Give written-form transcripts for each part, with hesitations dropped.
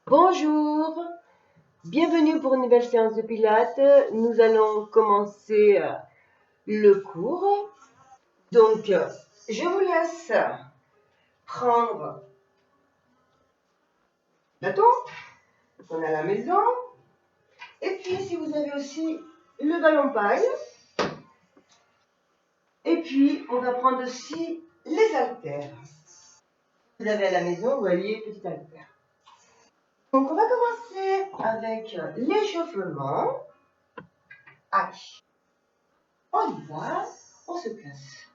Bonjour, bienvenue pour une nouvelle séance de Pilates. Nous allons commencer le cours. Donc, je vous laisse prendre le bâton qu'on a à la maison. Et puis, si vous avez aussi le ballon paille. Et puis, on va prendre aussi les haltères. Vous avez à la maison, vous voyez, petits haltères. Donc, on va commencer avec l'échauffement. Allez, on y va, on se place.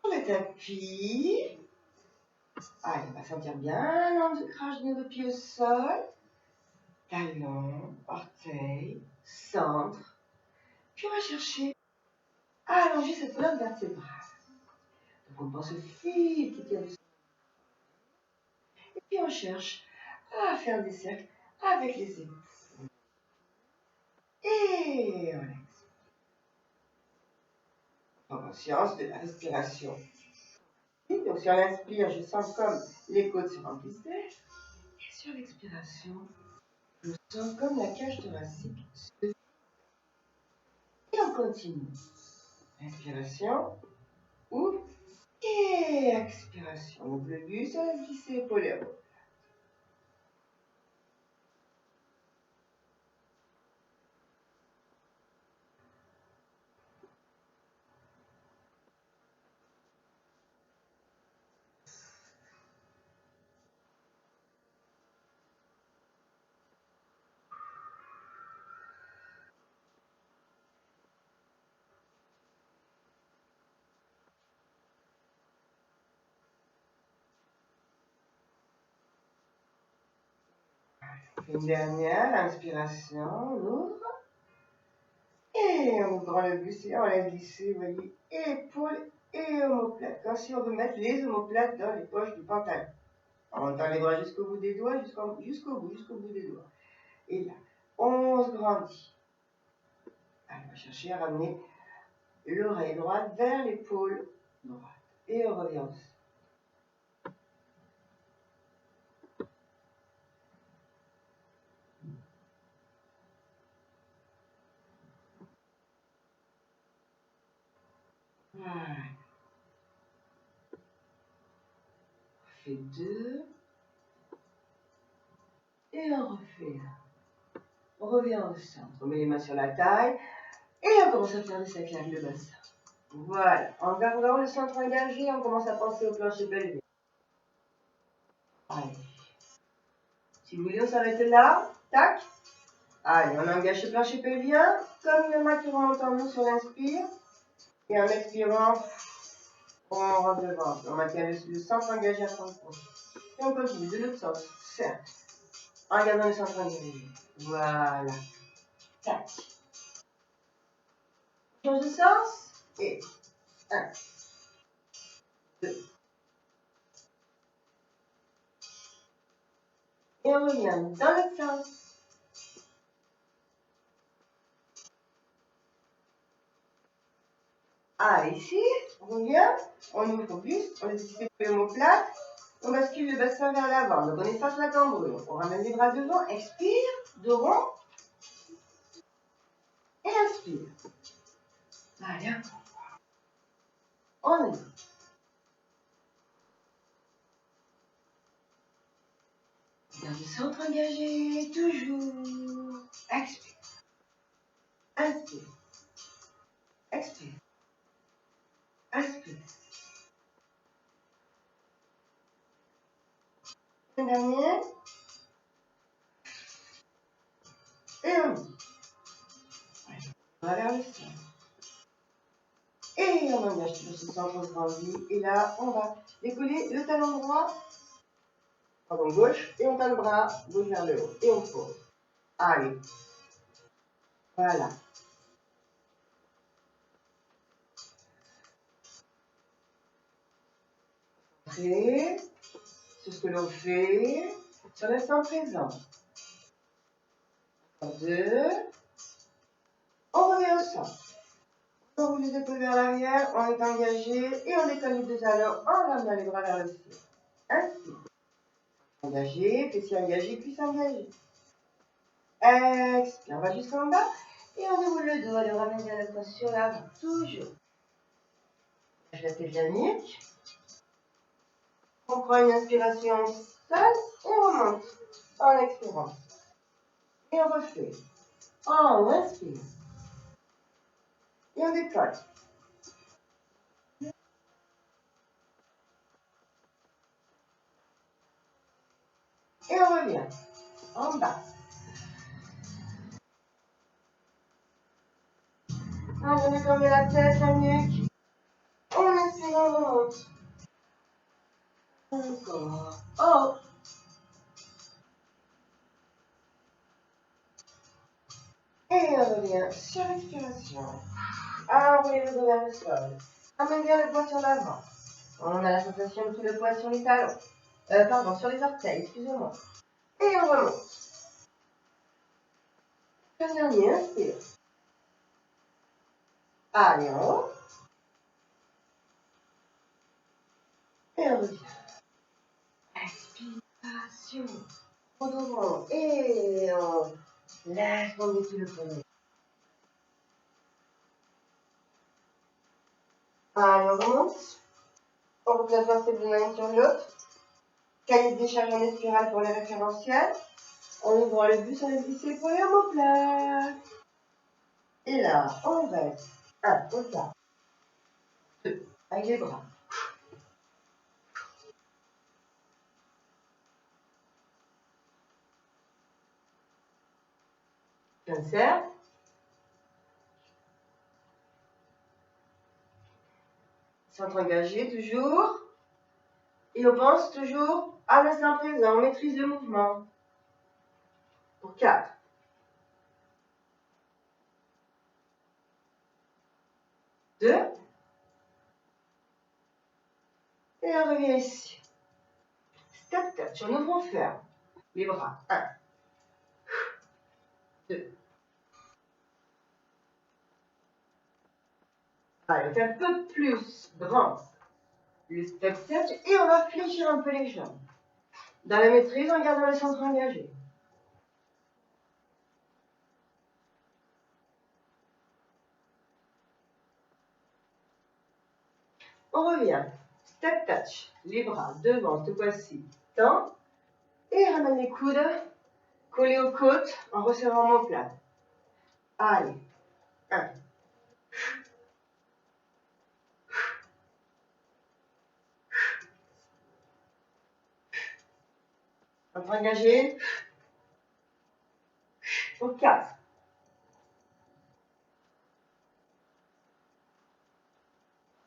Sur le tapis. Allez, on va sentir bien l'ancrage de nos pieds au sol. Talon, orteil, centre. Puis on va chercher à allonger cette colonne vertébrale. Donc on pense au fil qui tient le sol. Et puis on cherche à faire des cercles avec les épaules. Et on expire. Prends conscience de la respiration. Donc sur l'inspire, je sens comme les côtes se remplissent d'air. Et sur l'expiration, je sens comme la cage thoracique se... Et on continue. Inspiration, ouvre et expiration. Donc le but, c'est de glisser épaule à épaule. Une dernière, inspiration, on ouvre. Et on ouvre le buste et on laisse glisser, vous voyez, épaule et omoplate. Comme si on veut mettre les omoplates dans les poches du pantalon. On tend les bras jusqu'au bout des doigts, jusqu'au bout des doigts. Et là, on se grandit. Allez, on va chercher à ramener l'oreille droite vers l'épaule droite. Et on revient au sol. Voilà. On fait 2. Et on refait 1. On revient au centre. On met les mains sur la taille. Et on commence à faire des cercles avec le bassin. Voilà. En gardant le centre engagé, on commence à penser au plancher pelvien. Allez. Si vous voulez, on s'arrête là. Tac. Allez, on engage le plancher pelvien. Comme le mat qui remonte en nous sur l'inspire. Et en expirant, on rentre devant. On maintient le centre engagé à 30%. Et on continue de l'autre sens. Cercle. En gardant le centre engagé. Voilà. Tac. Change de sens. Et 1, 2. Et on revient dans l'autre sens. Ah, ici, on revient, on ouvre le buste, on laisse glisser les omoplates, on bascule le bassin vers l'avant. Donc on efface la cambrure. On ramène les bras devant, expire, dos rond, et inspire. Allez, on ouvre. Garde le centre engagé, toujours. Expire. Inspire. Expire. Inspire. Un dernier. Et on ouvre. On va vers le centre. Et on engage toujours ce centre, on grandit. Et là, on va décoller le talon droit, pardon, gauche, et on tend le bras gauche vers le haut. Et on pose. Allez. Voilà. Après, sur ce que l'on fait, sur l'instant présent. 2. On revient au centre. On roule les épaules vers l'arrière, on est engagé et on décolle les deux talons en ramenant les bras vers le ciel. Inspire. Engagé, puis engagé, puis engagé. Expire, on va jusqu'en bas. Et on déroule le dos, allez, on ramène bien la pointe sur l'avant, toujours. Je la tête nuque. On prend une inspiration seule et on remonte en expirant. Et on refait. On inspire. Et on déploie. Et on revient. En bas. On détend la tête, la nuque. On inspire, on remonte. Encore. Oh. Et on revient sur l'expiration. Enroulez le dos vers le sol. Amène bien le poids sur l'avant. On a la sensation de tout le poids sur les talons. Pardon, sur les orteils, excusez-moi. Et on remonte. Le dernier, inspire. Allez, en haut. Et on revient. Expiration. On devant. Et on laisse tomber tout le poignet. Allez, on remonte. On replace vertébrale l'une sur l'autre. Calice décharge en espirale pour les référentiels. On ouvre le bus, on les glisser pour les omoplates. Et là, on reste. 1, au plat. 2, avec les bras. J'observe. Centre engagé, toujours. Et on pense toujours à l'instant présent. On maîtrise le mouvement. Pour 4. 2. Et on revient ici. Step touch. On ouvre, on ferme. Les bras. 1. 2. Allez, on fait un peu plus grand. Le step touch. Et on va fléchir un peu les jambes. Dans la maîtrise, en gardant le centre engagé. On revient. Step touch. Les bras devant, cette fois-ci. Tend. Et ramène les coudes collés aux côtes en resserrant mon plat. Allez. 1. Centre engagé. Pour 4.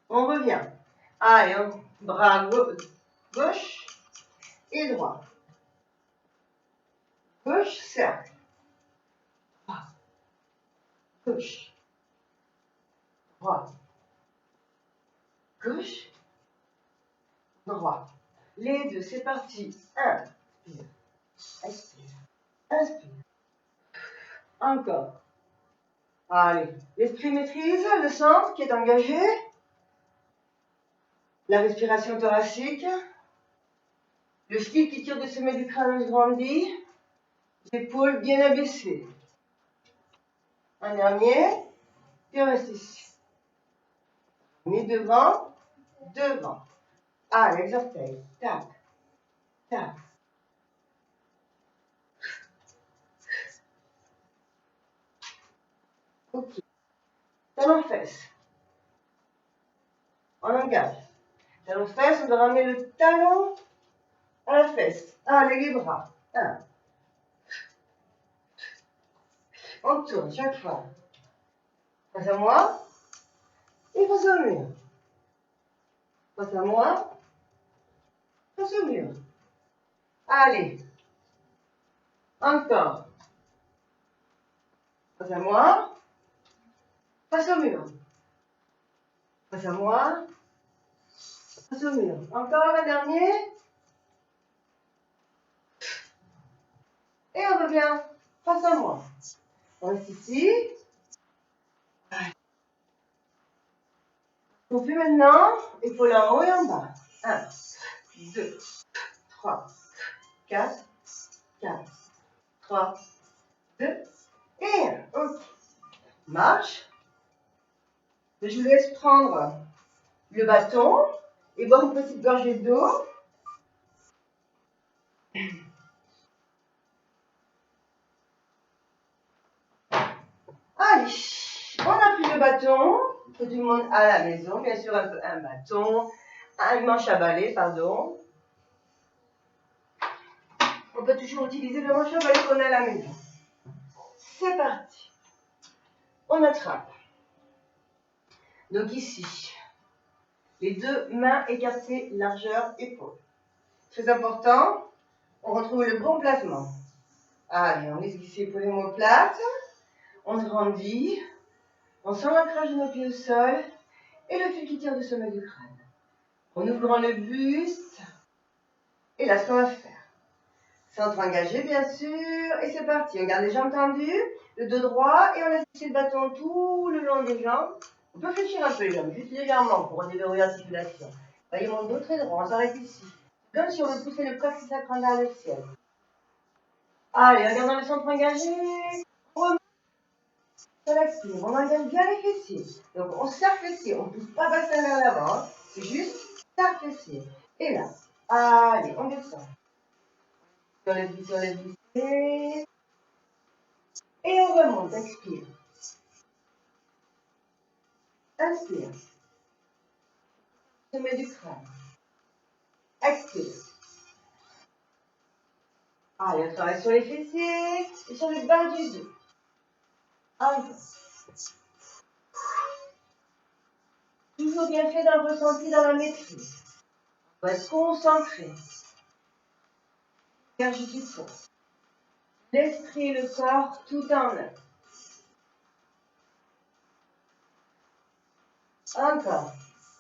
On revient. Allez, bras gauche et droit. Gauche, cercle. Droit. Gauche. Droit. Gauche. Droit. Les deux, c'est parti. Inspire. Expire. Inspire. Encore. Allez. L'esprit maîtrise le centre qui est engagé. La respiration thoracique. Le fil qui tire du sommet du crâne grandit. Épaules bien abaissées. Un dernier. Et on reste ici. On est devant. Devant. Allez, les orteils. Tac. Tac. Ok. Talon fesse. On engage. Talon fesse, on doit ramener le talon à la fesse. Allez, les bras. 1. On tourne chaque fois. Face à moi. Et face au mur. Face à moi. Face au mur. Allez. Encore. Face à moi. Face au mur. Face à moi. Face au mur. Encore un dernier. Et on revient face à moi. On reste ici. On fait maintenant épaule en haut et en bas. 1, 2, 3, 4, 4, 3, 2 et 1. Ok. Marche. Je vous laisse prendre le bâton et boire une petite gorgée d'eau. Allez, on a pris le bâton. Tout le monde à la maison, bien sûr, un bâton, une manche à balai, pardon. On peut toujours utiliser le manche à balai qu'on a à la maison. C'est parti. On attrape. Donc ici, les deux mains écartées, largeur épaule. Très important, on retrouve le bon placement. Allez, on laisse glisser pour les omoplates. On grandit. On sent l'ancrage de nos pieds au sol et le fil qui tire du sommet du crâne. En ouvrant le buste. Et là, ce qu'on va faire. Centre engagé, bien sûr. Et c'est parti. On garde les jambes tendues, le dos droit et on laisse glisser le bâton tout le long des jambes. On peut fléchir un peu les jambes, juste légèrement pour déverrouiller l'articulation. Voyez mon dos très droit. On s'arrête ici. Comme si on veut pousser le plexus sacral vers le ciel. Allez, regardons le centre engagé. On remonte. On expire. On engage bien les fessiers. Donc, on serre fessiers. On ne pousse pas bassin vers l'avant. C'est juste serre fessiers. Et là, allez, on descend. On laisse glisser. Et on remonte. Expire. Inspire. Sommet du crâne. Expire. Allez, on travaille sur les fessiers et sur le bas du dos. Encore. Toujours bien fait dans le ressenti, dans la maîtrise. On va être concentré. Énergie du fond. L'esprit et le corps tout en un. Encore.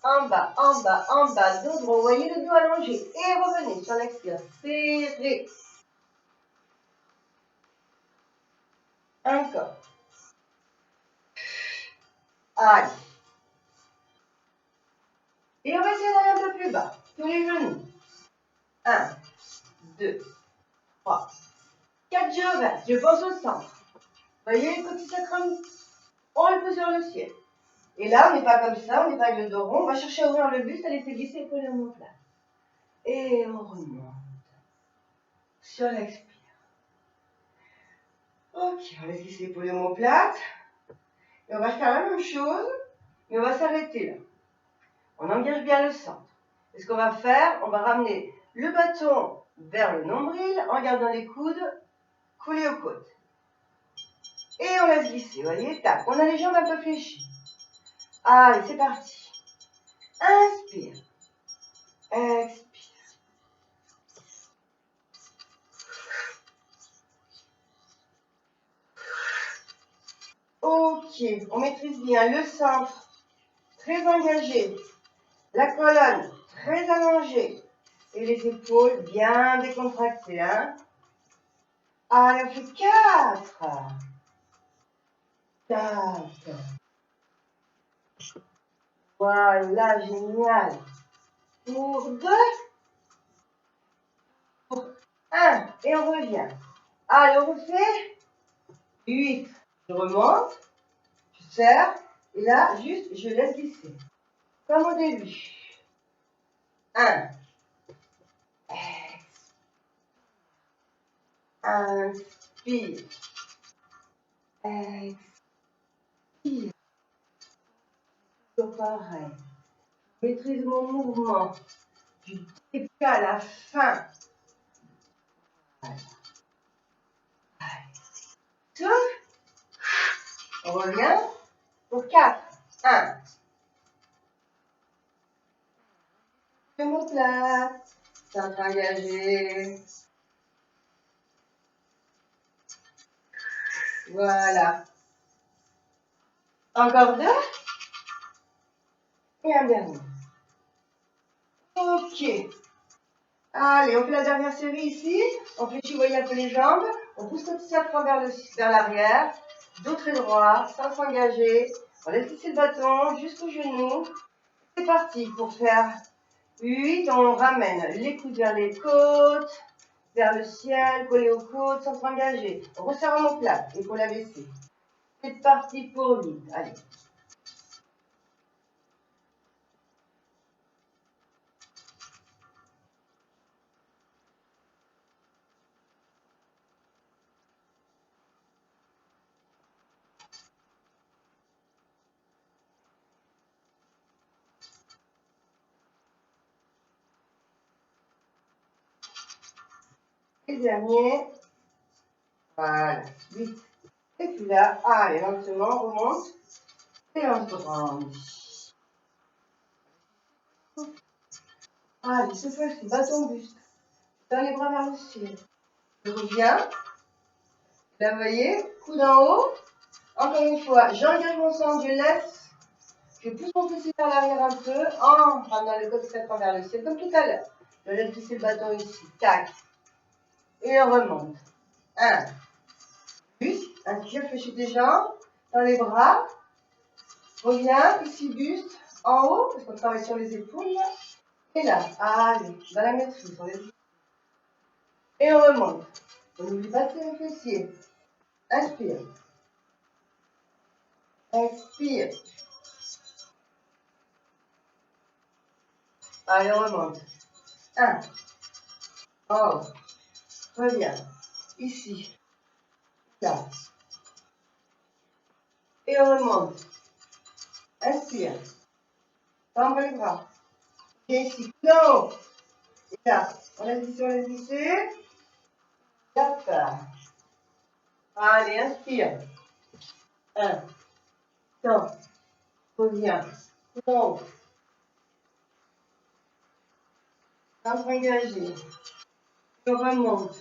En bas, en bas, en bas. Dos droit. Voyez le dos allongé. Et revenez sur l'expire. Serrez. Encore. Allez. Et on va essayer d'aller un peu plus bas. Tous les genoux. 1, 2, 3, 4. Je reste. Je pense au centre. Voyez le petit sacrum. On le pose sur le ciel. Et là, on n'est pas comme ça, on n'est pas avec le dos rond. On va chercher à ouvrir le buste, à laisser glisser les épaules en place. Et on remonte. Sur l'expire. Ok, on laisse glisser l'épaule omoplate. Et on va faire la même chose, mais on va s'arrêter là. On engage bien le centre. Et ce qu'on va faire, on va ramener le bâton vers le nombril en gardant les coudes collés aux côtes. Et on laisse glisser, vous voyez, tac. On a les jambes un peu fléchies. Allez, c'est parti. Inspire. Expire. Ok, on maîtrise bien le centre, très engagé, la colonne très allongée et les épaules bien décontractées. Hein. Allez, on fait 4. 4. Voilà, génial. Pour 2. Pour 1. Et on revient. Allez, on refait 8. Je remonte, je serre et là, juste, je laisse glisser. Comme au début. 1. Inspire. Expire. Toujours pareil. Je maîtrise mon mouvement. Du début à la fin. Voilà. Souffle. On revient pour 4. 1. Omoplate. Centre engagé. Voilà. Encore 2. Et un dernier. Ok. Allez, on fait la dernière série ici. On fléchit, vous voyez un peu les jambes. On pousse le petit sacrum vers l'arrière. Dos très droit, sans s'engager. On laisse glisser le bâton jusqu'au genou. C'est parti pour faire 8. On ramène les coudes vers les côtes. vers le ciel, collé aux côtes, sans s'engager. On resserre l'omoplate, épaule abaissée. C'est parti pour 8. Allez. Et dernier. Voilà. 8. Et puis là, allez, lentement, on remonte. Et on se grandit. Allez, cette fois-ci, bâton buste. Dans les bras vers le ciel. Je reviens. Là, vous voyez, coude en haut. Encore une fois, j'engage mon centre, je laisse. Je pousse mon fessier vers l'arrière un peu, en ramenant le coxet vers le ciel, comme tout à l'heure. Je laisse pousser le bâton ici, tac. Et on remonte. 1. Buste, inspire, fléchis tes jambes, dans les bras. Reviens, ici, buste, en haut, parce qu'on travaille sur les épaules. Et là, allez, dans la maîtrise, on les... Et on remonte. On n'oublie pas de serrer le fessier. Inspire. Expire. Allez, on remonte. 1. En haut. Reviens. Ici. Là. Et on remonte. Inspire. Tendre les bras. Et ici. Non. Et là. On laisse glisser, on laisse glisser. Hop. Allez, inspire. 1. Tends. Reviens. Non. Centre engagé. On remonte.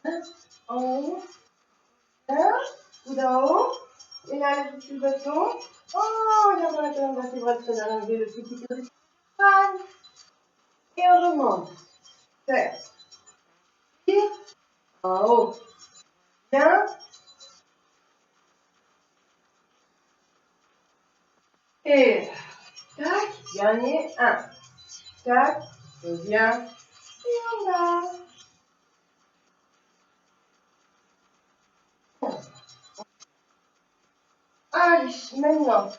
1. En haut. 1. Coude en haut. Et là, le petit bâton. Oh, regarde dans la colonne vertébrale, on a enlevé le petit peu. Et on remonte. Serre. Tire. En haut. Bien. Et tac. Dernier. 1. Tac. Reviens. Et on va. Allez, maintenant.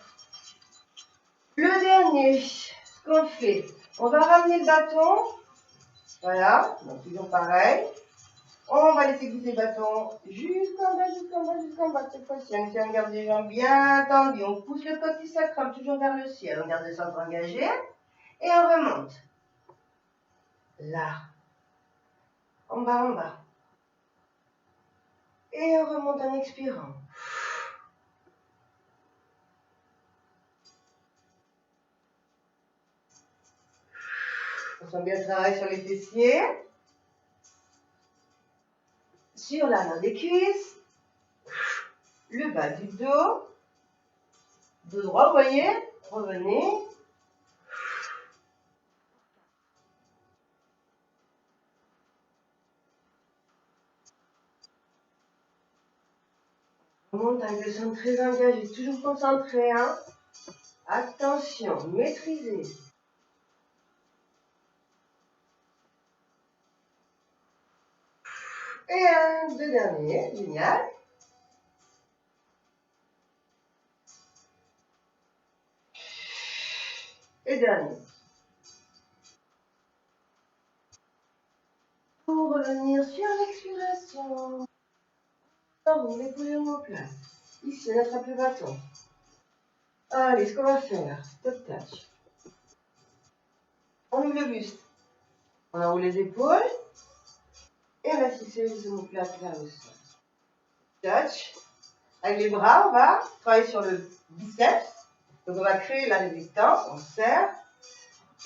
Le dernier, ce qu'on fait, on va ramener le bâton. Voilà, donc toujours pareil. On va laisser glisser le bâton jusqu'en bas, jusqu'en bas, jusqu'en bas. Cette fois-ci, on garde les jambes bien tendues. On pousse le coccyx sacrum toujours vers le ciel. On garde le centre engagé. Et on remonte. Là. En bas, en bas. Et on remonte en expirant. On sent bien le travail sur les fessiers. Sur la main des cuisses. Le bas du dos. Dos droit, vous voyez. Revenez. On monte avec le centre très engagé. Toujours concentré, hein. Attention, maîtrisez. Et un, deux derniers, génial. Et dernier. Pour revenir sur l'expiration. On met les en place. Ici, on attrape le bâton. Allez, ce qu'on va faire, top touch. On ouvre le buste. On enroule les épaules. Et on va fixer les omoplates vers le sol. Touch. Avec les bras, on va travailler sur le biceps. Donc on va créer la résistance, on serre.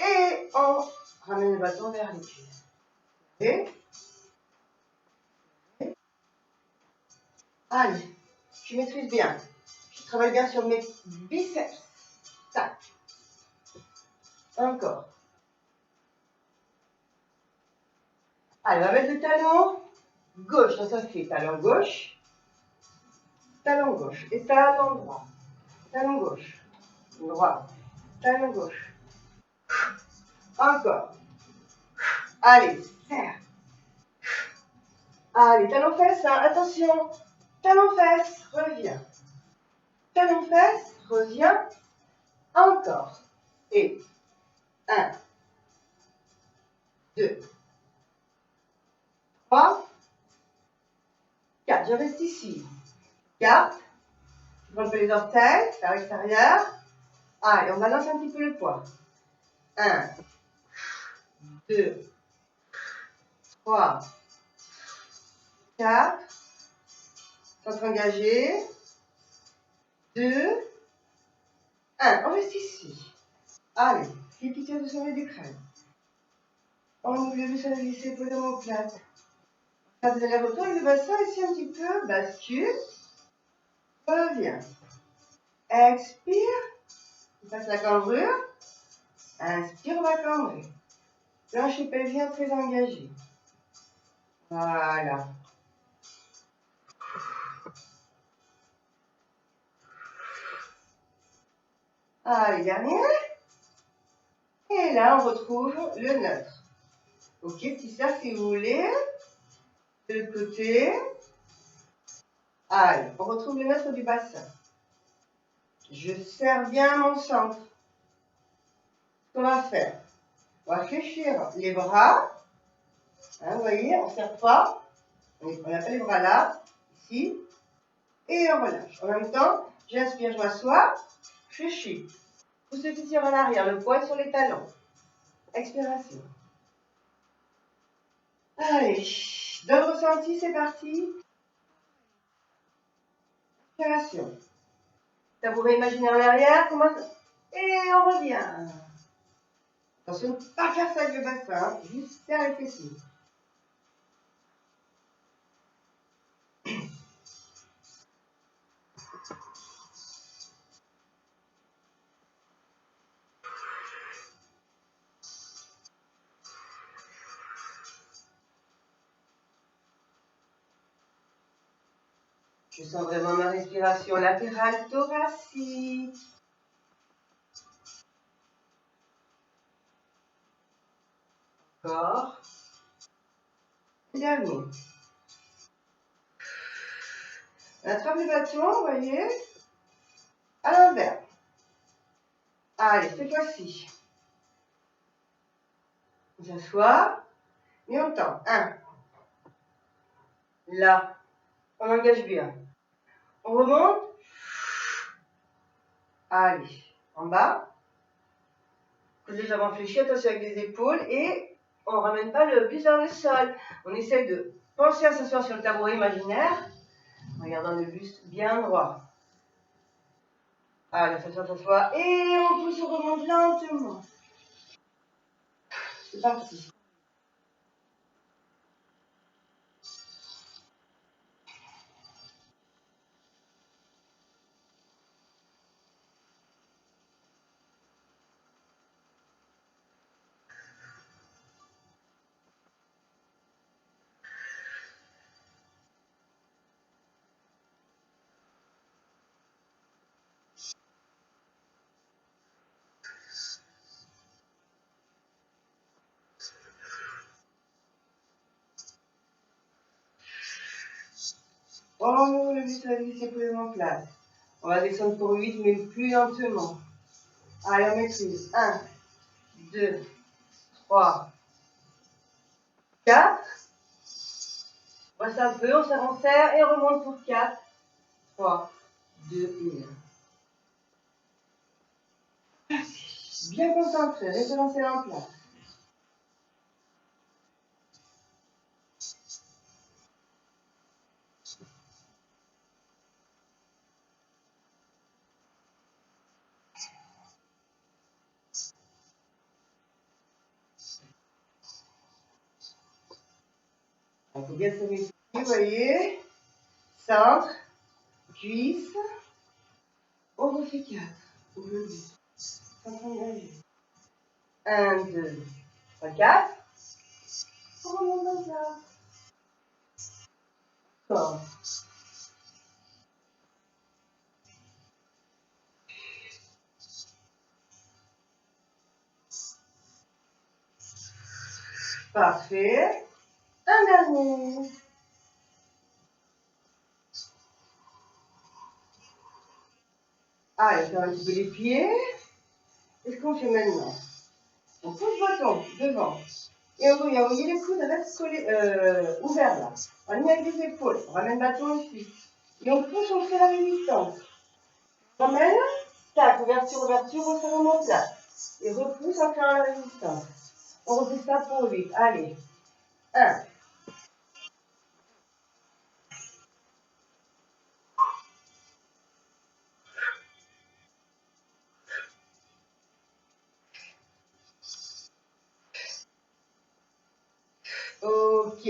Et on ramène le bâton vers les cuisses. Et allez, je maîtrise bien. Je travaille bien sur mes biceps. Tac. Encore. Allez, on va mettre le talon gauche. Donc ça fait talon gauche, et talon droit. Talon gauche, droit, talon gauche. Encore. Allez, serre. Allez, talon-fesse, hein, attention. Talon-fesse, reviens. Talon-fesse, reviens. Encore. Et 1, 2, 3, 4. Je reste ici. 4. Je prends un peu les orteils vers l'extérieur. Allez, on balance un petit peu le poids. 1, 2, 3, 4. Centre engagé. 2, 1. On reste ici. Allez, les petits au sommet du crâne. On oublie le sol les épaules omoplates. Vous allez retourner le bassin ici un petit peu. Bascule. Reviens. Expire. On passe la cambrure. Inspire, on va cambrer. Plancher pelvien très engagé. Voilà. Allez, dernier. Et là, on retrouve le neutre. Ok, petit cercle si vous voulez. De l'autre côté. Allez, on retrouve le neutre du bassin. Je serre bien mon centre. Ce qu'on va faire, on va fléchir les bras. Hein, vous voyez, on ne serre pas. On n'a pas les bras là, ici. Et on relâche. En même temps, j'inspire, je m'assois. Fléchis. Pousse le petit en arrière, le poing sur les talons. Expiration. Allez, dans le ressenti, c'est parti. Expiration. Tabouret imaginaire en arrière, commence. Et on revient. Attention, ne pas faire ça avec le bassin, juste faire les fessiers. Je sens vraiment ma respiration latérale thoracique. Encore. Dernier. On attrape le bâton, vous voyez, à l'envers. Allez, cette fois-ci. On s'assoit, et on tend. 1. Là. On engage bien. On remonte. Allez. En bas. Légèrement fléchi, attention avec les épaules. Et on ne ramène pas le buste vers le sol. On essaie de penser à s'asseoir sur le tabouret imaginaire. En regardant le buste bien droit. Allez, on s'assoit. Et on pousse, on remonte lentement. C'est parti. Oh, le buste est plus en place. On va descendre pour 8, mais plus lentement. Allez, on maîtrise. 1, 2, 3, 4. On reste un peu, on se serre et on remonte pour 4, 3, 2 et 1. Bien concentré, restez lancé en place. Il faut bien se mettre, vous voyez. Centre, cuisse. On refait 4. Ouvre le but. Centre engagé. 1, 2, 3, 4. On remonte en place. Encore. Parfait. Un dernier. Allez, on fait un petit peu les pieds. Qu'est-ce qu'on fait maintenant? On pousse le bâton devant. Et on revient. Vous voyez les coudes restent collés, ouverts là. On ligne avec les épaules. On ramène le bâton ici. Et on pousse, on fait la résistance. On ramène. Tac, ouverture, ouverture, on se remonte là. Et repousse en faisant la résistance. On refait ça pour 8. Allez. 1. Ok.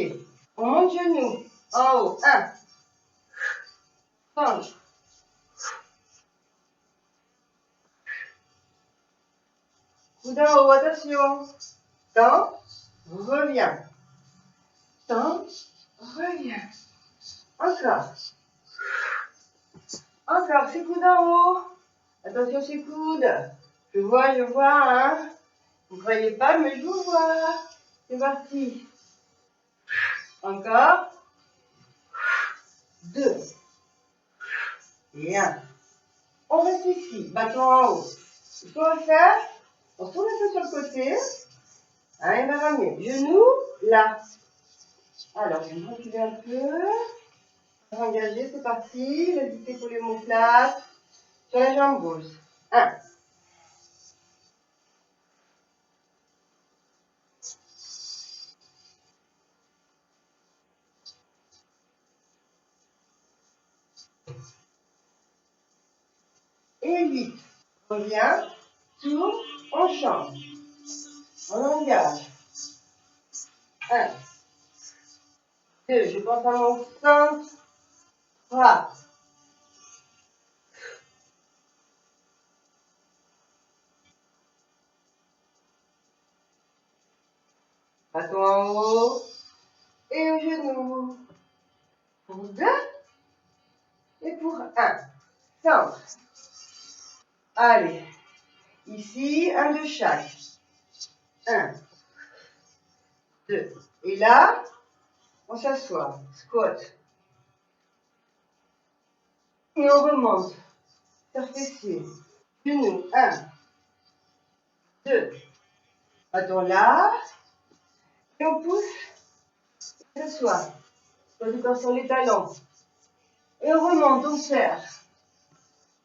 On monte genou. En haut. 1. Change. Coude en haut, attention. Tends. Reviens. Tends. Reviens. Encore. Encore. C'est coude en haut. Attention, c'est coude. Je vois, hein. Vous ne croyez pas, mais je vous vois. C'est parti. Encore. 2. Et 1. On reste ici. Bâton en haut. Ce qu'on va faire, on tourne un peu sur le côté. Hein, et va ramener. Genou, là. Alors, je vais reculer un peu. Engager, c'est parti. Résistez pour les omoplates. Sur la jambe gauche. 1. Et 8. Reviens. Tourne. On change. On engage. 1. 2. Je pense à mon centre. 3. Bâton en haut. Et au genou. Pour 2. Et pour 1. Centre. Allez. Ici, un de chaque. 1. 2. Et là, on s'assoit. Squat. Et on remonte. Faire fessier. Genou. 1. 2. Bâton là. Et on pousse. On s'assoit. On du corps sur les talons. Et on remonte, on serre.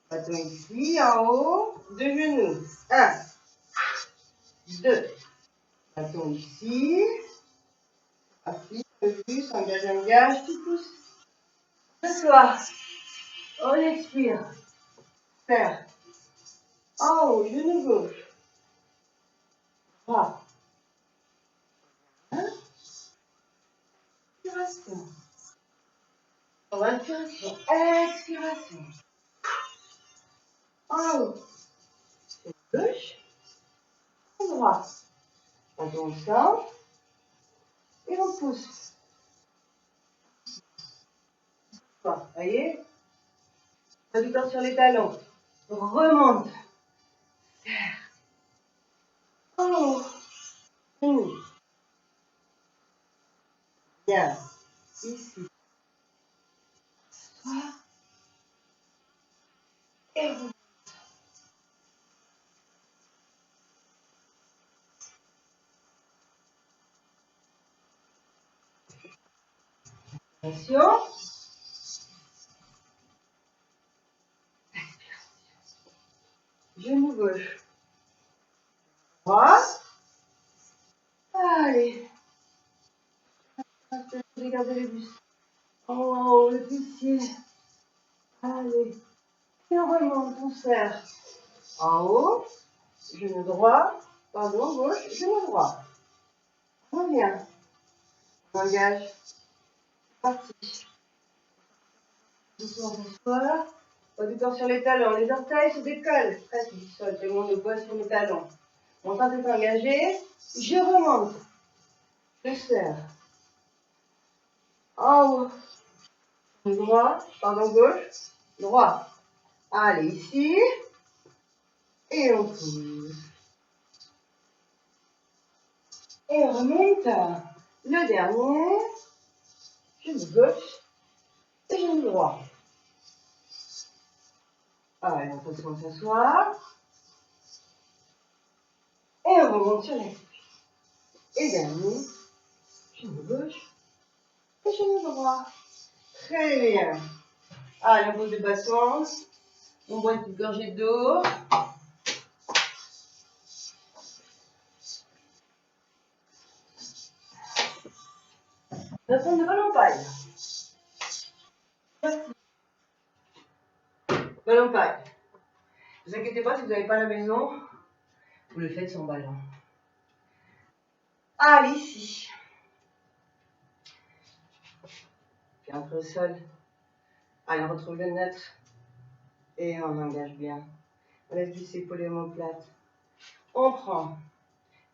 Bâton ici, en haut. 2 genoux. 1. 2. Bâton ici. Assis. Plus, engage. Tu pousses. S'assoit. On expire. Serre. En haut, genou gauche. 3. Inspiration. Inspiration. Expiration. En haut. Gauche. Droit. Bâton au centre. Et on pousse. Vous voyez? Pas du temps sur les talons. Remonte. Serre. En haut. Genou. Bien. Ici. Et vous. Attention. Genou gauche. Droit. Allez. Regardez les bus. Oh, le fessier. Allez. Et on remonte, on serre. En haut. Genou droit. Pardon, gauche. Genou droit. On revient. On engage. Parti. Doucement, s'asseoir. Pas du temps sur les talons. Les orteils se décollent presque du sol. Tout le monde le poids sur les talons. Mon temps est engagé. Je remonte. Je serre. En haut. Droit. Pardon, gauche. Droit. Allez, ici. Et on pousse. Et on remonte. Le dernier. Genou gauche. Et genou droit. Allez, on passe à s'asseoir. Et on remonte sur l'expire. Et dernier, genou gauche et genou droit. Très bien. Allez, on pose le bassin. On boit une petite gorgée d'eau. On va prendre le ballon paille. Ballon paille. Ne vous inquiétez pas, si vous n'avez pas à la maison, vous le faites sans ballon. Allez, ici. Puis entre au sol. Allez, on retrouve le neutre. Et on engage bien. On laisse glisser épaules et omoplates. On prend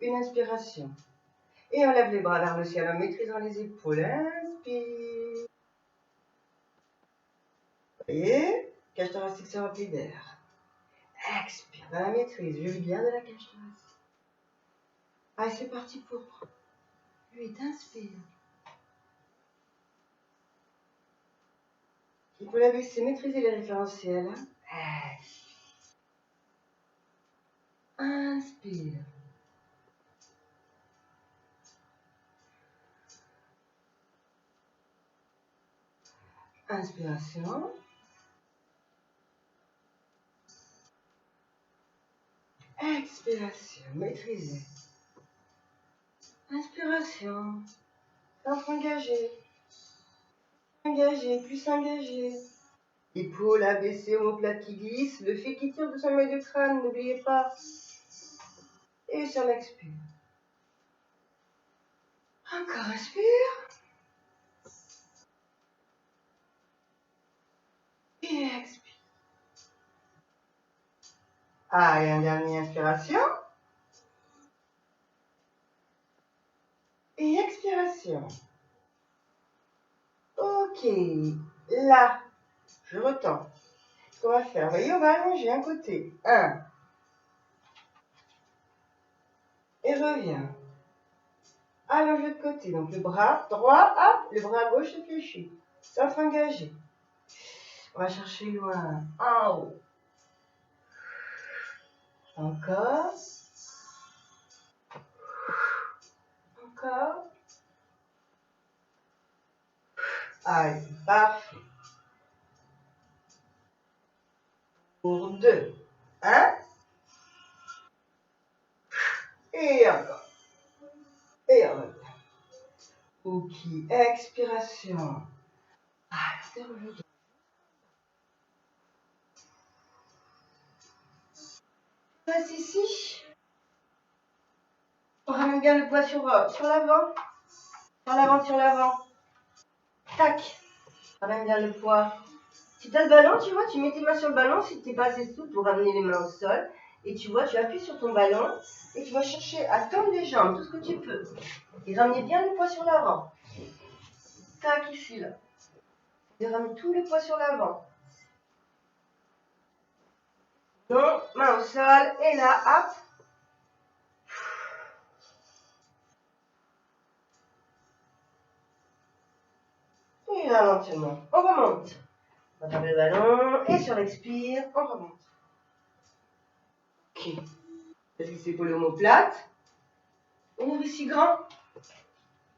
une inspiration. Et on lève les bras vers le ciel en maîtrisant les épaules. Inspire. Et cage thoracique se remplit d'air. Expire dans la maîtrise. Je vis bien de la cage thoracique. Allez, c'est parti pour 8. Inspire. Il faut la baisser, maîtriser les référentiels. Inspire. Inspiration. Expiration. Maîtrisez. Inspiration. Centre engagé. Engagé, plus engagé. Épaules abaissées, omoplate qui glisse. Le fait qui tire de son milieu de crâne, n'oubliez pas. Et sur l'expire. Encore inspire. Et expire. Allez, un dernier inspiration. Et expiration. Ok. Là, je retends. Ce qu'on va faire, vous voyez, on va allonger un côté. 1. Et reviens. Allonge l'autre côté. Donc le bras droit, hop, le bras gauche se fléchit. Centre engagé. On va chercher loin. En haut. Encore. Encore. Allez, parfait. Pour 2. 1. Et encore. Et on revient. Ok, expiration. Allez, revient. Passe ici. On ramène bien le poids sur l'avant. Sur l'avant, sur l'avant. Tac. Ramène bien le poids. Si tu as le ballon, tu vois, tu mets tes mains sur le ballon si tu n'es pas assez souple pour ramener les mains au sol. Et tu vois, tu appuies sur ton ballon et tu vas chercher à tendre les jambes, tout ce que tu peux. Et ramener bien le poids sur l'avant. Tac, ici, là. Et ramène tout le poids sur l'avant. Non, main au sol. Et là, hop. Et là, lentement. On remonte. On va le ballon. Et sur l'expire, on remonte. Ok. Laisse épaules omoplates. On ouvre ici grand.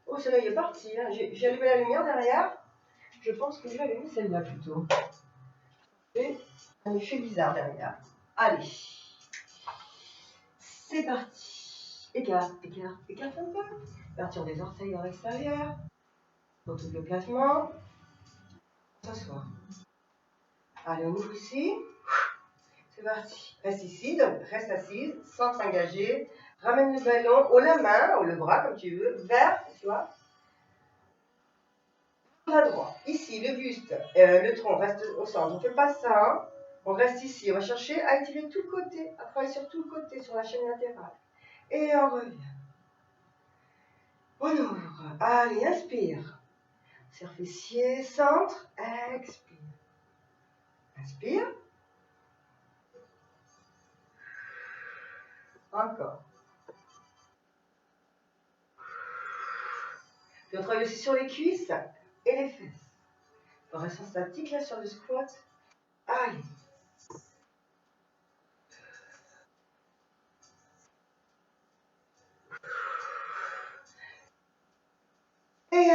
Oh, celle-là, il est parti. Hein. J'ai allumé la lumière derrière. Je pense que je vais allumer celle-là plutôt. Et un effet bizarre derrière. Allez. C'est parti. Écarte, écarte, écarte un peu. Partir des orteils vers l'extérieur. Retrouve le placement. S'asseoir. Allez, on ouvre ici. C'est parti. Reste ici, donc reste assise, centre engagé. Ramène le ballon ou la main, ou le bras, comme tu veux, vers, tu vois, à droite. Ici, le buste, le tronc reste au centre. On ne fait pas ça. Hein. On reste ici. On va chercher à étirer tout le côté, à travailler sur tout le côté, sur la chaîne latérale. Et on revient. On ouvre. Allez, inspire. Serre fessier, centre, expire. Inspire. Encore. Puis on travaille aussi sur les cuisses et les fesses. On reste en statique là sur le squat. Allez.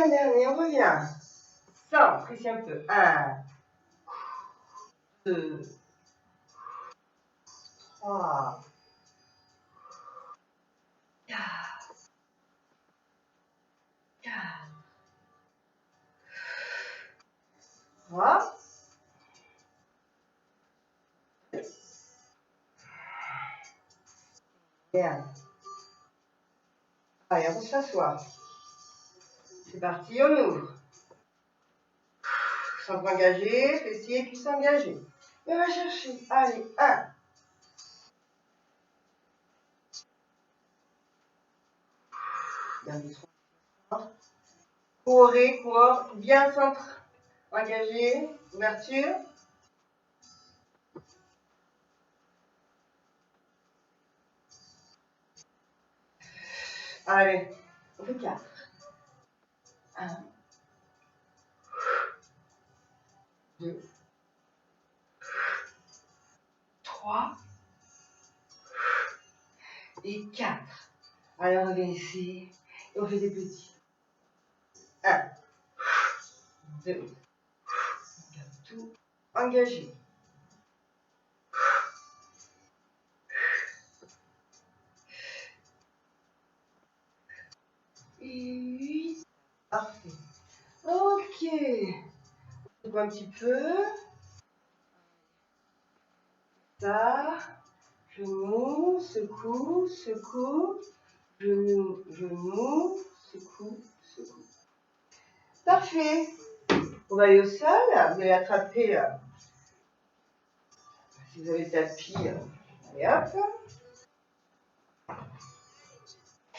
un dernier, on revient. Centre, ici un peu. 1, 2, 3, 4, 3. Bien. Allez, on va s'asseoir. C'est parti, on ouvre. Centre engagé, fessier, cuisse engagée. Et on va chercher. Allez, 1. Courez, cours, bien centre engagé, ouverture. Allez, on fait 4. 1, 2, 3 et 4. Allez, on revient ici et on fait des petits. 1, 2, on garde tout engagé. Et 8. Parfait. Ok. On secoue un petit peu. Ça. Genou, secoue, secoue. Genou, genou, secoue, secoue. Parfait. On va aller au sol. Vous allez attraper, si vous avez le tapis, allez hop.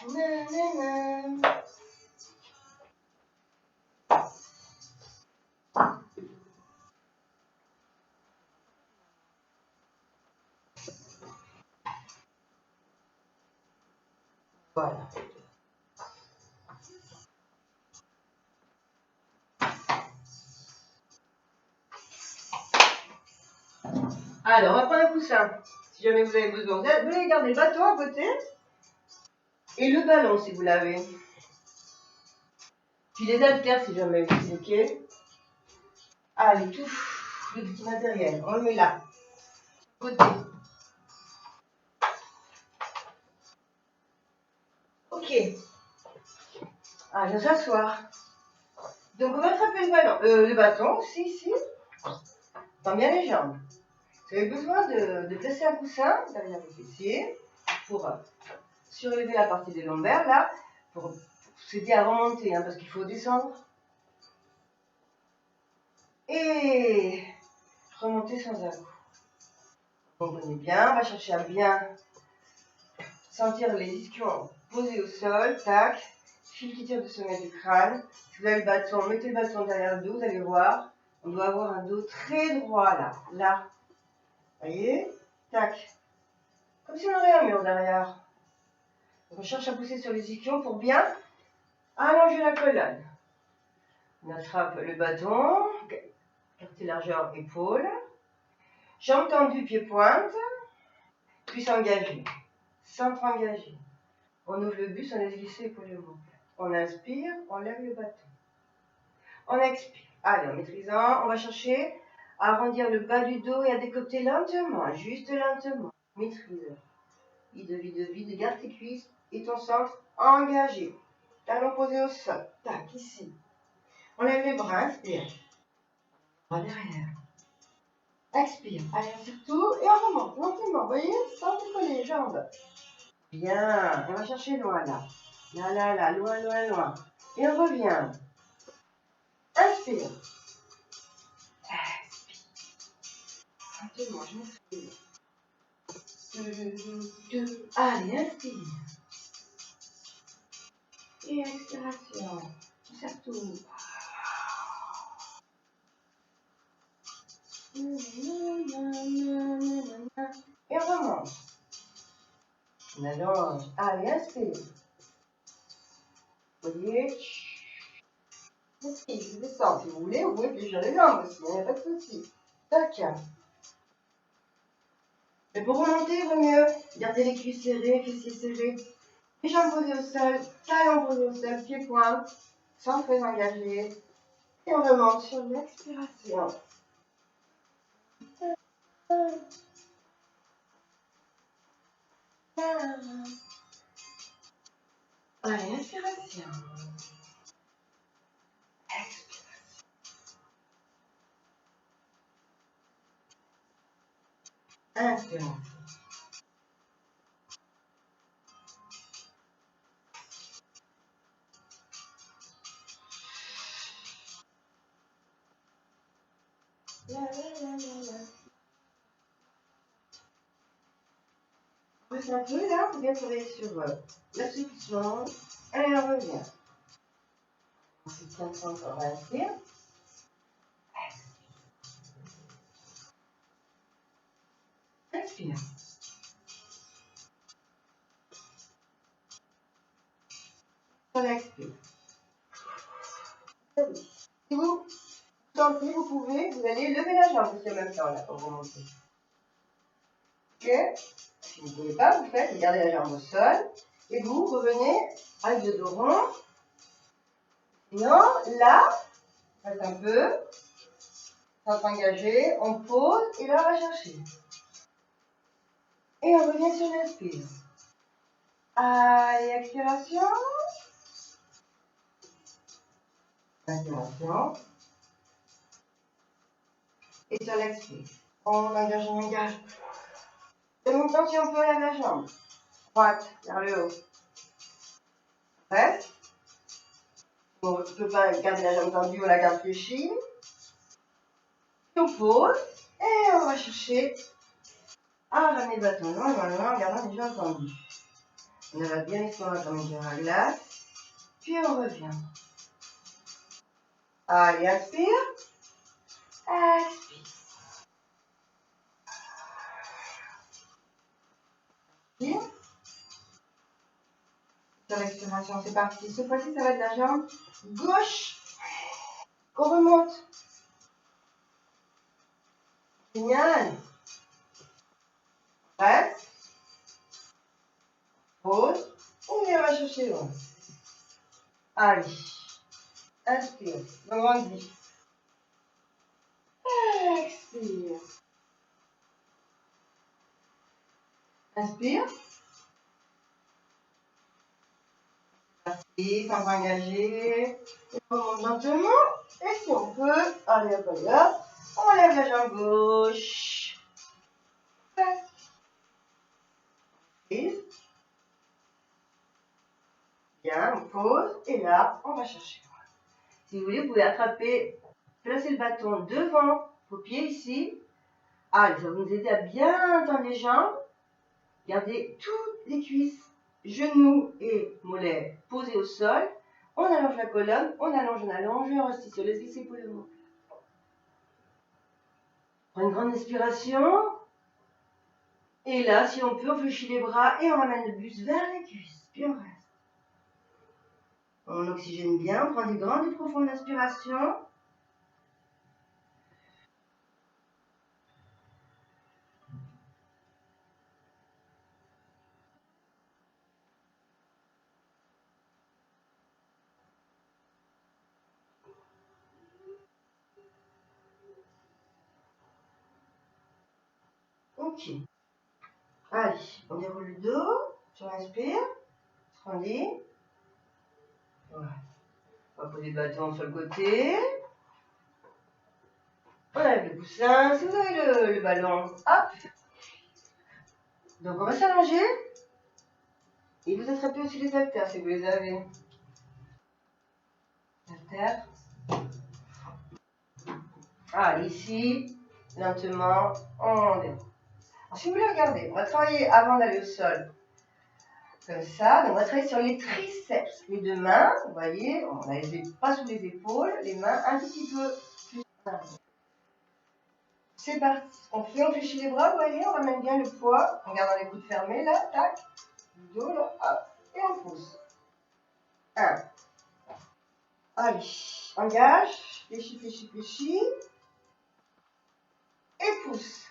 Nanana. Voilà. Alors, on va prendre un coussin. Si jamais vous avez besoin. Vous allez garder le bâton à côté. Et le ballon, si vous l'avez. Puis les haltères, si jamais aussi, ok. Allez, tout le petit matériel. On le met là. Côté. Ok. Allez, on s'asseoir. Donc, on va attraper le bâton aussi, ici. Tends bien les jambes. Vous avez besoin de placer un coussin derrière vos fessiers pour surélever la partie des lombaires, là, pour s'aider à remonter, hein, parce qu'il faut descendre. Et remonter sans à-coup. Comprenez bien, on va chercher à bien sentir les ischions posés au sol, tac, fil qui tire du sommet du crâne. Si vous avez le bâton, mettez le bâton derrière le dos, vous allez voir, on doit avoir un dos très droit là, là. Vous voyez? Tac. Comme si on aurait un mur derrière. On cherche à pousser sur les ischions pour bien allonger la colonne. On attrape le bâton, quartier largeur épaule, jambes tendues, pieds pointe, cuisse engagée, centre engagé. On ouvre le buste, on laisse glisser épaule et omoplate. On inspire, on lève le bâton. On expire. Allez, en maîtrisant, on va chercher à arrondir le bas du dos et à décoter lentement, juste lentement. Maîtrise. Vide, vide, vide, garde tes cuisses et ton centre engagé. Talon posé au sol. Tac, ici. On lève les bras, inspire. Bras derrière. Expire. Allez, on tire tout et on remonte lentement. Vous voyez, sans décoller les jambes. Bien. On va chercher loin là. Là, là, là, loin, loin, loin. Et on revient. Inspire. Expire. Lentement, je m'expire. Allez, inspire. Et expiration. On serre tout. Et on remonte. On allonge. Allez, inspire. Vous voyez? Je descends. Si vous voulez, vous pouvez fléchir les jambes aussi. Il n'y a pas de souci. Tac. Mais pour remonter, il vaut mieux garder les cuisses serrées, fessiers serrés. Les jambes posées au sol, talons posés au sol, pieds points. sans très engagé. Et on remonte sur l'expiration. Allez, inspiration. Inspiration. Reste un peu là, on vient travailler sur l'assouplissement. Allez, on revient. Ensuite, on va inspirer. Inspire. On expire. Si vous sentez, vous pouvez, vous allez lever la jambe aussi en même temps là pour remonter. Ok? Si vous ne pouvez pas, vous faites, vous gardez la jambe au sol et vous revenez avec le dos rond. Sinon, là, faites un peu, sans s'engager, on pose et là on va chercher. Et on revient sur l'inspire. Allez, expiration. Inspiration. Et sur l'expire. On engage, on engage. Et en même temps, si on peut, lève la jambe. Droite, vers le haut. Reste. Bon, tu ne peux pas garder la jambe tendue, on la garde fléchie. On pose. Et on va chercher à ramener le bâton loin, en gardant les jambes tendues. On va bien l'estomac comme une à glace. Puis on revient. Allez, inspire. Expire. Inspire. Sur l'expiration, c'est parti. Cette fois-ci, ça va être la jambe gauche. On remonte. Génial. Reste. Pause. Et on va chercher loin. Allez. Inspire. Grandis. Expire. Inspire. Et sans engager. On remonte lentement. Et si on peut, allez hop, allez hop. On lève la jambe gauche. Inspire. Bien, on pose. Et là, on va chercher. Si vous voulez, vous pouvez attraper, placer le bâton devant vos pieds ici. Allez, ça va nous aider à bien tendre les jambes. Gardez toutes les cuisses, genoux et mollets posés au sol. On allonge la colonne, on allonge, et on reste sur les épaules de vous. Prends une grande inspiration. Et là, si on peut, on fléchit les bras et on ramène le buste vers les cuisses. Puis on reste. On oxygène bien, on prend des grandes et profondes inspirations. Ok. Allez, on déroule le dos. Sur l'inspire. On lit. Voilà. On va poser le bâton sur le côté. On lève le coussin. Si vous avez le ballon, hop. Donc on va s'allonger. Et vous attrapez aussi les haltères si vous les avez. Haltères. Allez, ici, lentement, on déroule. Alors, si vous voulez regarder, on va travailler avant d'aller au sol. Comme ça, donc on va travailler sur les triceps. Les deux mains, vous voyez, on a les pas sous les épaules, les mains un petit peu plus. C'est parti. On fléchit les bras, vous voyez, on ramène bien le poids en gardant les coudes fermés, là, tac, le dos, là, hop, et on pousse. 1. Allez, engage, fléchis, fléchis, fléchis, et pousse.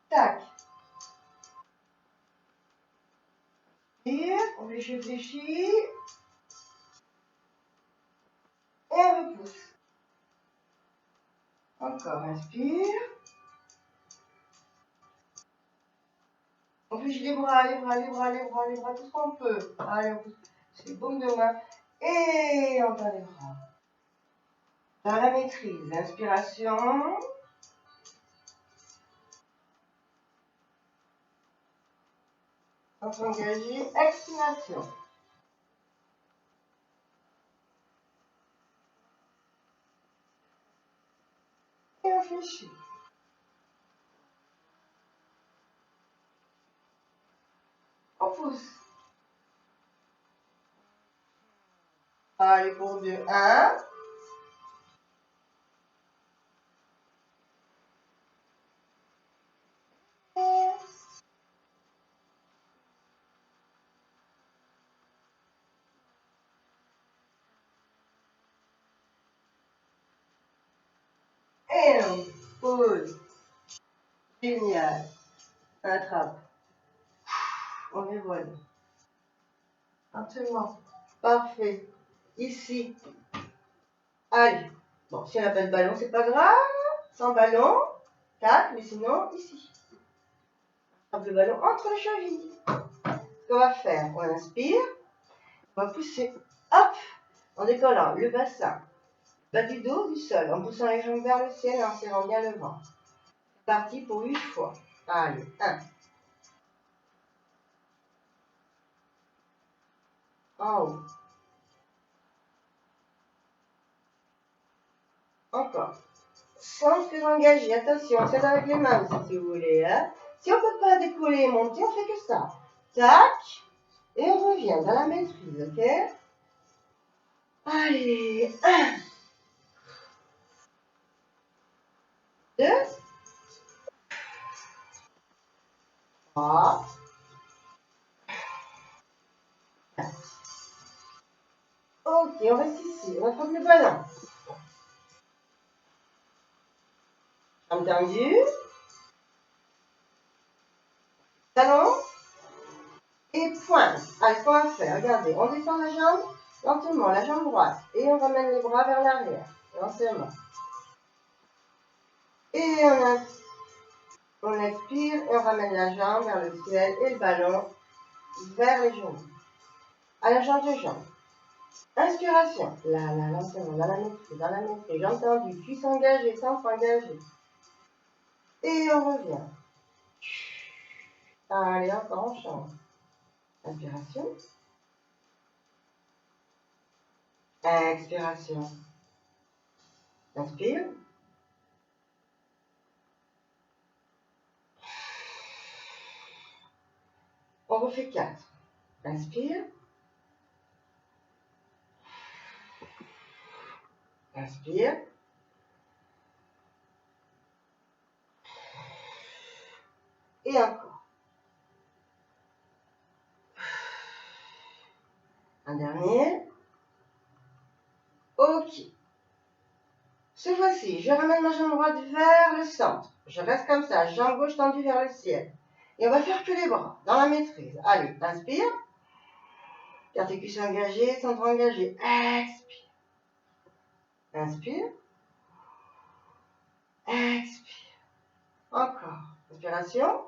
Tac. Et on fléchit, fléchit, Encore, inspire. On bouge les bras, les bras, les bras, les bras, les bras, tout ce qu'on peut. Allez, on pousse les paumes de main. Et on bat les bras. Dans la maîtrise, inspiration. On s'engage, expiration. Et on fléchit. On pousse. Allez, pour 2, 1. Et on pose. Génial. Attrape. On dévoile. Absolument. Parfait. Ici. Allez. Bon, si on n'a pas de ballon, c'est pas grave. Sans ballon. 4, mais sinon, ici. Attrape le ballon entre les chevilles. Ce qu'on va faire, on inspire. On va pousser. Hop. En décollant le bassin. Bas du dos, du sol. En poussant les jambes vers le ciel et en serrant bien le ventre. C'est parti pour 8 fois. Allez. 1. En haut. Encore. Sans se engager. Attention, c'est avec les mains aussi, si vous voulez. Hein. Si on ne peut pas décoller et monter, on fait que ça. Tac. Et on revient dans la maîtrise, ok? Allez. 1. 2. 3. 4. Ok, on reste ici. On va prendre le ballon. Entendu? Talon. Et pointe. Allez, ce qu'on va faire, regardez, on descend la jambe lentement, la jambe droite. Et on ramène les bras vers l'arrière, lentement. Et on expire et on ramène la jambe vers le ciel et le ballon vers les genoux. Allez, change de jambe. Inspiration. Là, lentement, dans la maîtrise, dans la maîtrise. Jambe tendue, cuisse engagée, centre engagé. Et on revient. Allez, encore, on change. Inspiration. Expiration. Inspire. On refait 4. Inspire. Inspire. Et encore. Un dernier. Ok. Cette fois-ci, je ramène ma jambe droite vers le centre. Je reste comme ça, jambe gauche tendue vers le ciel. Et on va faire que les bras, dans la maîtrise. Allez, inspire. Garde tes cuisses engagées, centre engagé. Expire. Inspire. Expire. Encore. Inspiration.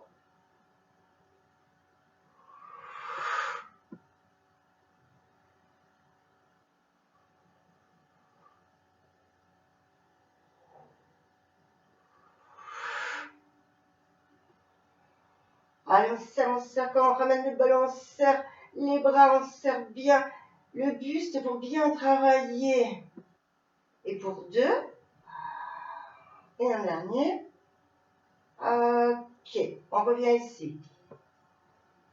Allez, on serre, quand on ramène le ballon, on serre les bras, on serre bien le buste pour bien travailler. Et pour 2. Et un dernier. Ok, on revient ici.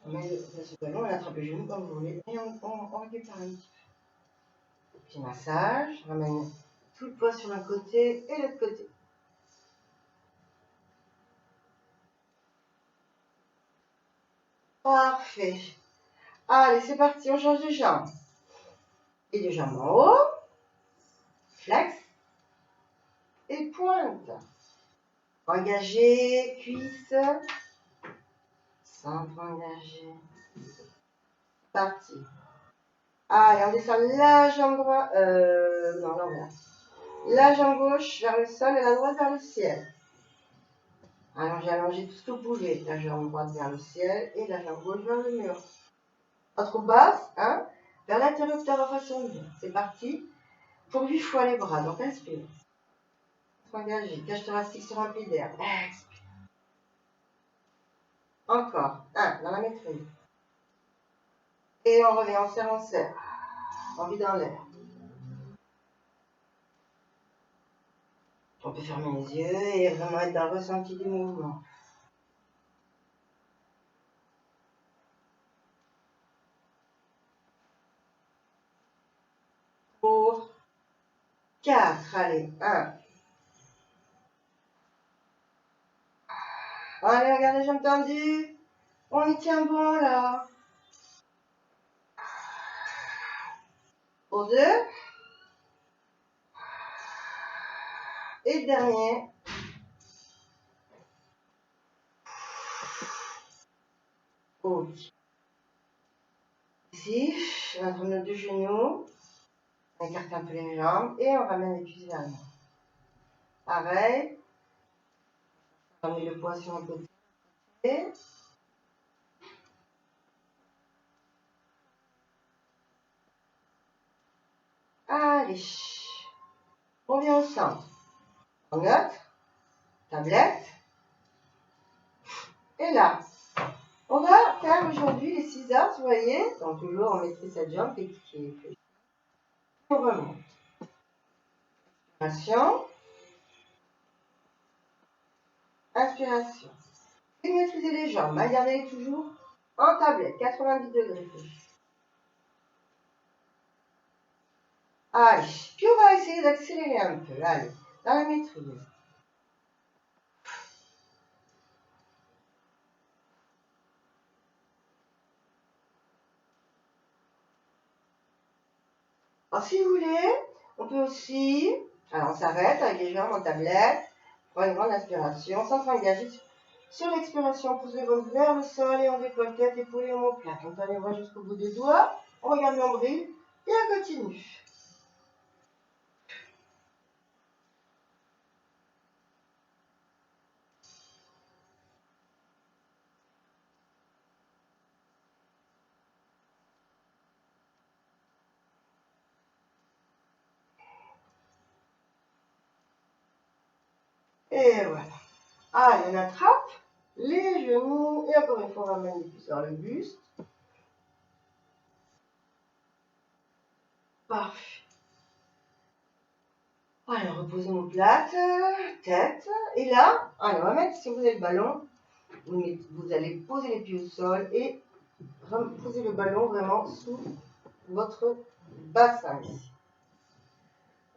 On met le ballon, on attrape le genou comme vous voulez. Et on récupère un petit massage. On ramène tout le poids sur un côté et l'autre côté. Parfait. Allez, c'est parti, on change de jambe. Et de jambe en haut. Flex. Et pointe. Engagé, cuisse. Centre engagé. Parti. Allez, on descend la jambe droite. Non, l'envers. La jambe gauche vers le sol et la droite vers le ciel. Allongez, allongez tout ce que vous pouvez. La jambe droite vers le ciel et la jambe gauche vers le mur. Autre basse, hein, vers l'interrupteur en façon de. C'est parti. Pour 8 fois les bras. Donc inspire. Engagé. Cage thoracique sur un pli d'air. Expire. Encore. 1. Dans la maîtrise. Et on revient, on serre, on serre. Envie dans l'air. On peut fermer les yeux et vraiment être dans le ressenti du mouvement. Pour 4, allez, 1. Allez, regarde les jambes tendues. On y tient bon là. Pour 2. Et dernier. Ok. Ici, on va nos deux genoux. On écarte un peu les jambes et on ramène les cuisses vers le bas. Pareil. On met le poids sur un côté. Allez. On vient au centre. On note. Tablette. Et là. On va faire aujourd'hui les 6 axes, vous voyez. Donc toujours on maîtrise cette jambe qui est. On remonte. Inspiration. Inspiration. Et maîtriser les jambes. Gardez-les toujours en tablette. 90 degrés. Allez. Puis on va essayer d'accélérer un peu. Allez. Dans la maîtrise. Alors si vous voulez, on peut aussi. Alors on s'arrête avec les jambes en tablette. Prends une grande inspiration. Sans s'engager. Sur l'expiration, on pousse les ventre vers le sol et on décolle tête, épaule et omoplate. On tend les bras jusqu'au bout des doigts. On regarde le nombril et on continue. Et voilà. Allez, on attrape les genoux et encore une fois, on ramène les cuisses vers le buste. Parfait. Allez, reposez omoplate, tête. Et là, allez, on va mettre, si vous avez le ballon, vous allez poser les pieds au sol et poser le ballon vraiment sous votre bassin ici.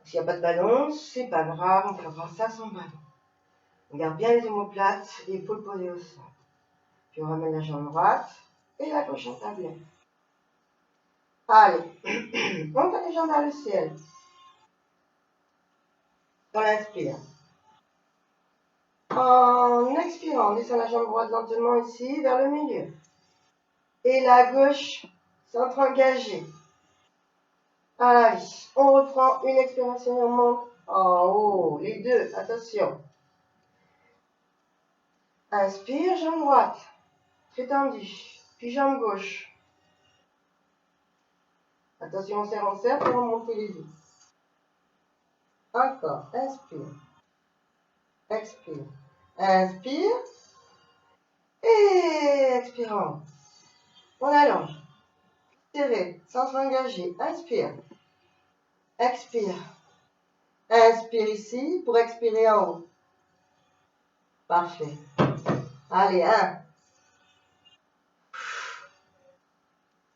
S'il n'y a pas de ballon, c'est pas grave, on fera ça sans ballon. On garde bien les omoplates, les épaules posées au sol. Puis on ramène la jambe droite et la gauche en tablette. Allez, monte les jambes vers le ciel. On inspire. En expirant, on descend la jambe droite lentement ici, vers le milieu. Et la gauche, centre engagé. Allez, on reprend une expiration et on monte en haut. Les deux, attention. Inspire, jambe droite. Très tendue. Puis jambe gauche. Attention, on serre pour remonter les deux. Encore, inspire. Expire. Inspire. Et expirant. On allonge. Serré, centre engagé. Inspire. Expire. Inspire ici pour expirer en haut. Parfait. Allez, 1.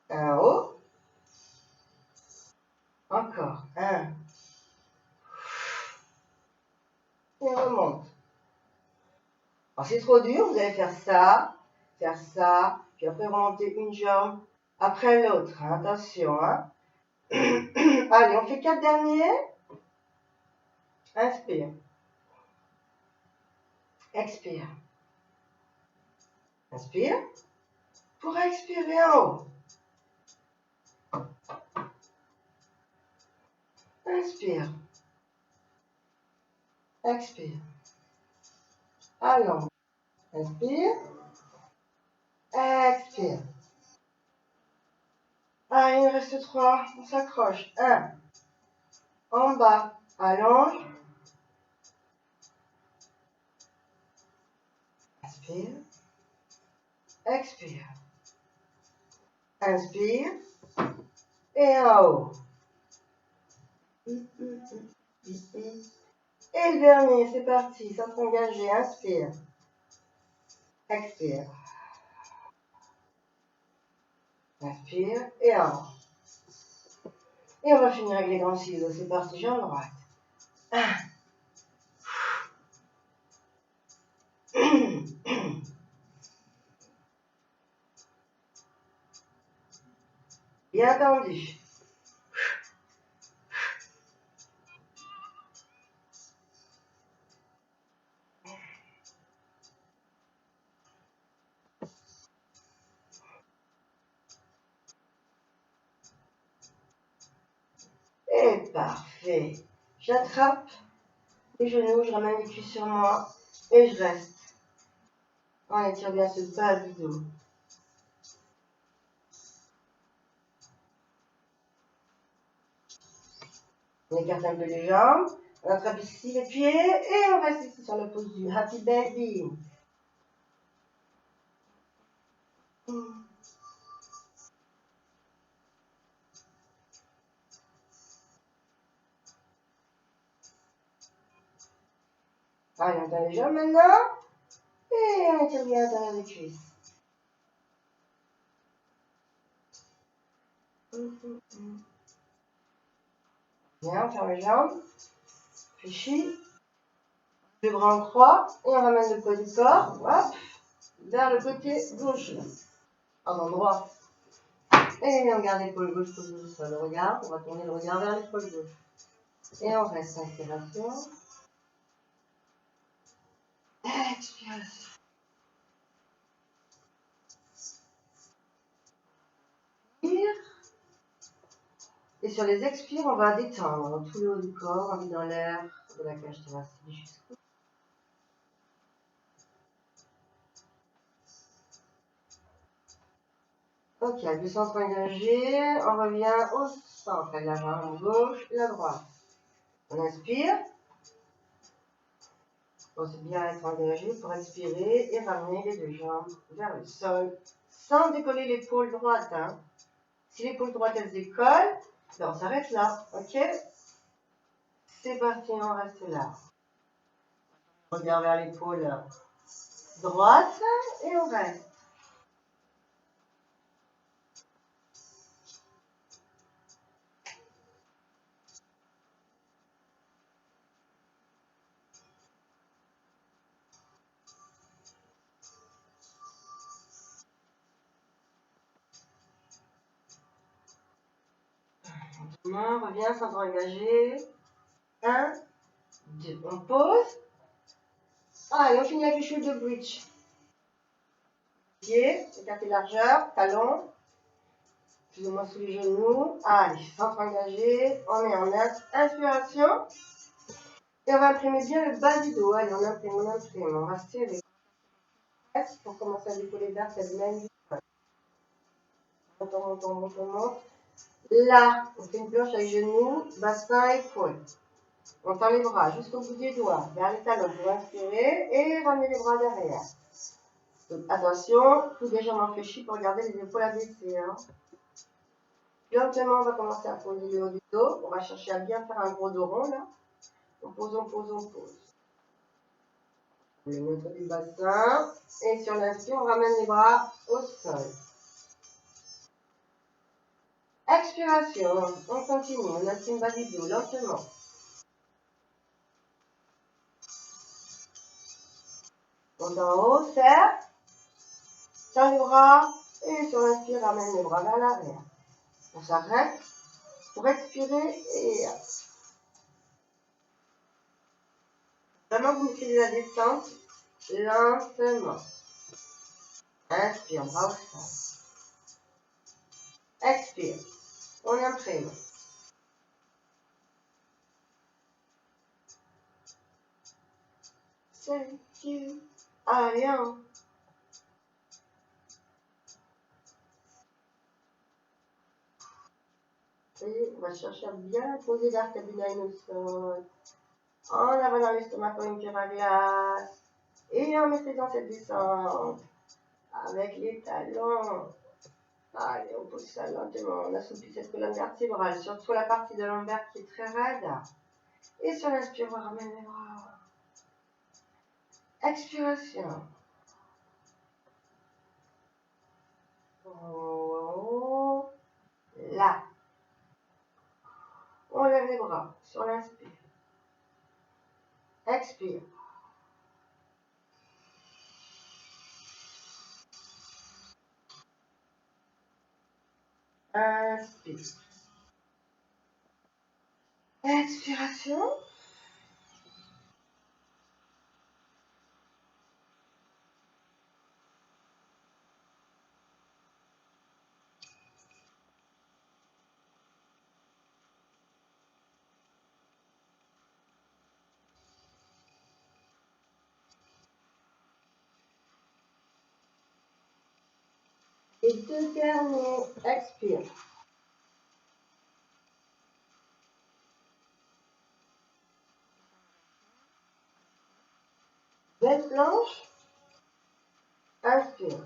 En haut. Encore. 1. Et remonte. Alors, c'est trop dur, vous allez faire ça, puis après remonter une jambe après l'autre. Hein. Attention. Hein. Allez, on fait 4 derniers. Inspire. Expire. Inspire. Pour expirer en haut. Inspire. expire. Allons. Inspire. Expire. Ah, il nous reste 3. On s'accroche. 1. En bas. Allonge. Inspire. Expire. Inspire. Et en haut. Et le dernier, c'est parti. Centre engagé. Inspire. Expire. Inspire. Et en haut. Et on va finir avec les grands ciseaux. C'est parti. Jambe droite. 1. Bien tendu. Et parfait. J'attrape les genoux, je ramène les cuisses sur moi et je reste. On étire bien ce bas du dos. On écarte un peu les jambes. On attrape ici les pieds et on reste ici sur la pose du Happy Baby. Allez, on tend les jambes maintenant. Et on étire bien l'intérieur des cuisses. Bien, on ferme les jambes. Fléchis. Les bras en croix. Et on ramène le poids du corps. Hop, vers le côté gauche. Pardon, droit. Et on garde l'épaule gauche posée sur le regard. On va tourner le regard vers l'épaule gauche. Et on reste. Inspiration. Expiration. Et sur les expires, on va détendre dans tout le haut du corps, on vit dans l'air de la cage thoracique jusqu'au. Ok, avec le centre engagé, on revient au centre avec la jambe gauche et la droite. On inspire. On se bien être engagé pour expirer et ramener les deux jambes vers le sol sans décoller l'épaule droite. Hein. Si l'épaule droite elle se décolle, ben on s'arrête là. Ok? C'est parti, on reste là. Regard vers l'épaule droite et on reste. On revient sans engager. 1, 2, on pose. Allez, on finit avec les shoulders bridge. Pieds, écarter largeur, talons, plus ou moins sous les genoux. Allez, centre engagé, on est en inspiration. Et on va imprimer bien le bas du dos. Allez, on imprime, on imprime. On va serrer pour commencer à décoller vers cette même du sol. On monte. Là, on fait une planche avec genoux, bassin, épaule. On tend les bras jusqu'au bout des doigts, vers les talons pour inspirer et ramener les bras derrière. Donc, attention, tout légèrement fléchi pour garder les épaules abaissées. Hein. Lentement, on va commencer à poser le haut du dos. On va chercher à bien faire un gros dos rond là. On pose, on pose, on pose. Le montre du bassin. Et sur l'inspire, on ramène les bras au sol. Expiration. On continue. On imprime bas du dos lentement. On en haut, serre. Tend les bras. Et sur l'inspire, ramène les bras vers l'arrière. On s'arrête pour expirer et vraiment vous maîtrisez la descente lentement. Inspire, bras au sol. Expire. On imprime. thank you. Allez, hein. Et on va chercher à bien poser l'arcabinaine au sol. En avant l'estomac comme une cure à glace. Et en maîtrisant cette descente. Avec les talons. Allez, on pousse ça lentement. On assouplit cette colonne vertébrale. Surtout la partie de l'ombilic qui est très raide. Et sur l'inspire, on ramène les bras. Expiration. Oh, là. On lève les bras sur l'inspire. Expire. Inspire. Expiration. Et deux derniers. Expire. Belle planche. Inspire.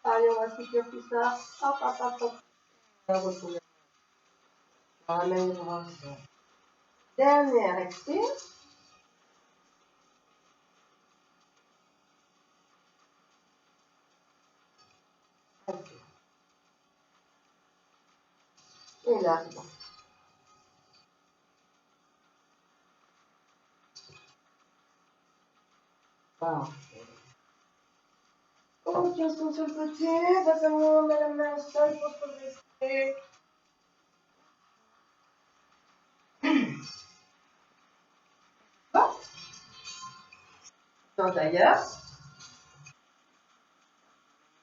Allez, on va soutenir tout ça. Hop, hop, hop, hop. On retourne. On ramène les bras au sol. Dernière, expire. Expire. Et là, c'est bon. Parfait. Ok, on se tourne sur le côté. Passez-moi, on met la main au sol pour se redresser. Hop. Dans ailleurs.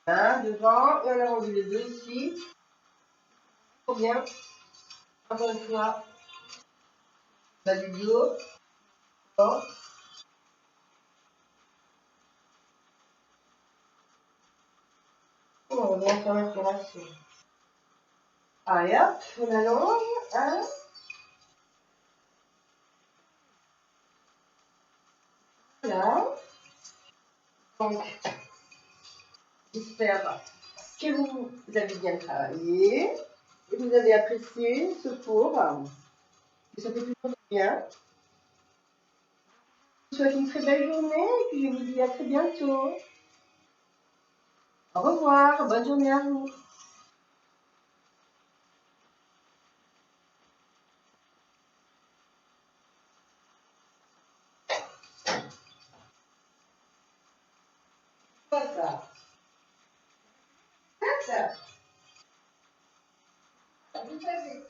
Un devant. Et on a rendu les deux ici. Trop bien. Encore une fois. Bas du dos. Bon. Et on revient sur l'inspiration. Allez hop, on allonge. Un. Voilà. Donc, j'espère que vous avez bien travaillé. Et vous avez apprécié ce cours. Et ça fait toujours bien. Je vous souhaite une très belle journée et puis je vous dis à très bientôt. Au revoir, bonne journée à vous. Ça. Ça. Vous savez.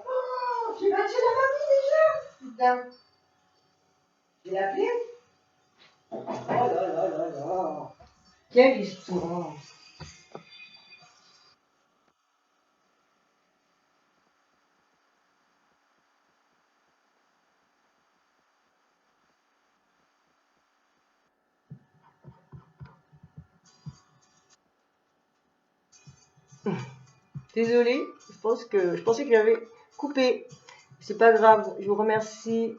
Oh, tu vas chez la mamie déjà? Putain. Tu l'as appelé? Oh là là là là. Quelle histoire. Désolée, je pensais que j'avais coupé. C'est pas grave, je vous remercie.